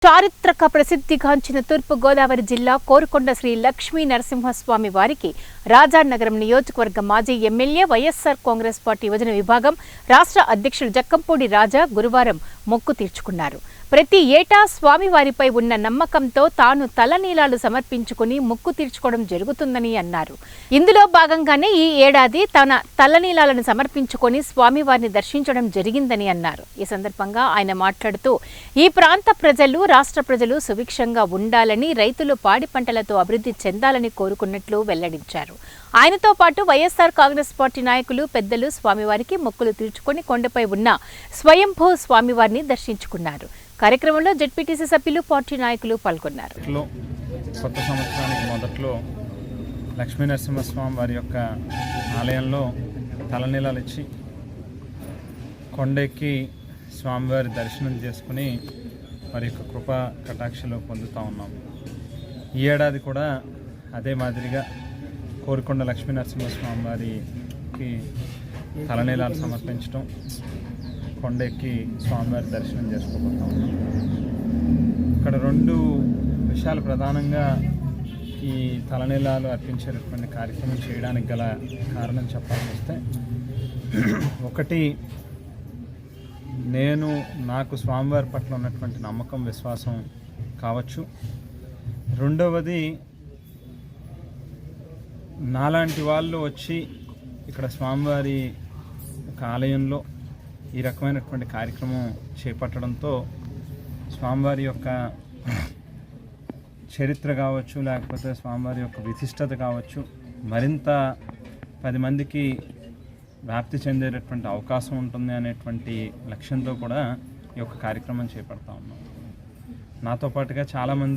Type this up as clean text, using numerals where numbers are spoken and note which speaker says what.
Speaker 1: చారిత్రక ప్రసిద్ధిగాంచిన తూర్పు గోదావరి జిల్లా కోరుకొండ శ్రీ లక్ష్మీ నరసింహస్వామి వారికి రాజానగరం నియోజకవర్గ మాజీ ఎమ్మెల్యే వైఎస్ఆర్ కాంగ్రెస్ పార్టీ యువజన విభాగం రాష్ట్ర అధ్యక్షుడు జక్కంపూడి రాజా గురువారం మొక్కు తీర్చుకున్నారు. ప్రతి ఏటా స్వామివారిపై ఉన్న నమ్మకంతో తాను తలనీలాలు సమర్పించుకుని మొక్కు తీర్చుకోవడం జరుగుతుందని అన్నారు. ఇందులో భాగంగానే ఈ ఏడాది తన తలనీలాలను సమర్పించుకొని స్వామివారిని దర్శించడం జరిగిందని అన్నారు. ఈ సందర్భంగా ఆయన మాట్లాడుతూ ఈ ప్రాంత ప్రజలు, రాష్ట్ర ప్రజలు సుభిక్షంగా ఉండాలని, రైతులు పాడి పంటలతో అభివృద్ధి చెందాలని కోరుకున్నట్లు వెల్లడించారు. ఆయనతో పాటు వైఎస్ఆర్ కాంగ్రెస్ పార్టీ నాయకులు, పెద్దలు స్వామివారికి మొక్కులు తీర్చుకొని కొండపై ఉన్న స్వయంభూ స్వామివారిని దర్శించుకున్నారు. కార్యక్రమంలో జెడ్పీటీసీ సభ్యులు, పార్టీ నాయకులు పాల్గొన్నారు.
Speaker 2: కొత్త సంవత్సరానికి మొదట్లో లక్ష్మీ నరసింహస్వామి వారి యొక్క ఆలయంలో తలనీలాలు ఇచ్చి కొండెక్కి స్వామివారి దర్శనం చేసుకుని వారి యొక్క కృపా కటాక్షలు పొందుతూ ఉన్నాము. ఈ ఏడాది కూడా అదే మాదిరిగా కోరుకొండ లక్ష్మీ నరసింహస్వామి వారికి తలనీలాలు సమర్పించడం, కొండెక్కి స్వామివారి దర్శనం చేసుకోబోతా ఉన్నాం. ఇక్కడ రెండు విషయాలు ప్రధానంగా ఈ తలనీలాలు అర్పించేటటువంటి కార్యక్రమం చేయడానికి గల కారణం చెప్పాల్సి వస్తే, ఒకటి, నాకు స్వామివారి పట్ల ఉన్నటువంటి నమ్మకం, విశ్వాసం కావచ్చు. రెండవది, నాలాంటి వాళ్ళు వచ్చి ఇక్కడ స్వామివారి ఒక ఆలయంలో ఈ రకమైనటువంటి కార్యక్రమం చేపట్టడంతో స్వామివారి యొక్క చరిత్ర కావచ్చు, లేకపోతే స్వామివారి యొక్క విశిష్టత కావచ్చు, మరింత 10 మందికి వ్యాప్తి చెందేటటువంటి అవకాశం ఉంటుంది అనేటువంటి లక్ష్యంతో కూడా ఈ యొక్క కార్యక్రమం చేపడతా ఉన్నాం. నాతో పాటుగా చాలామంది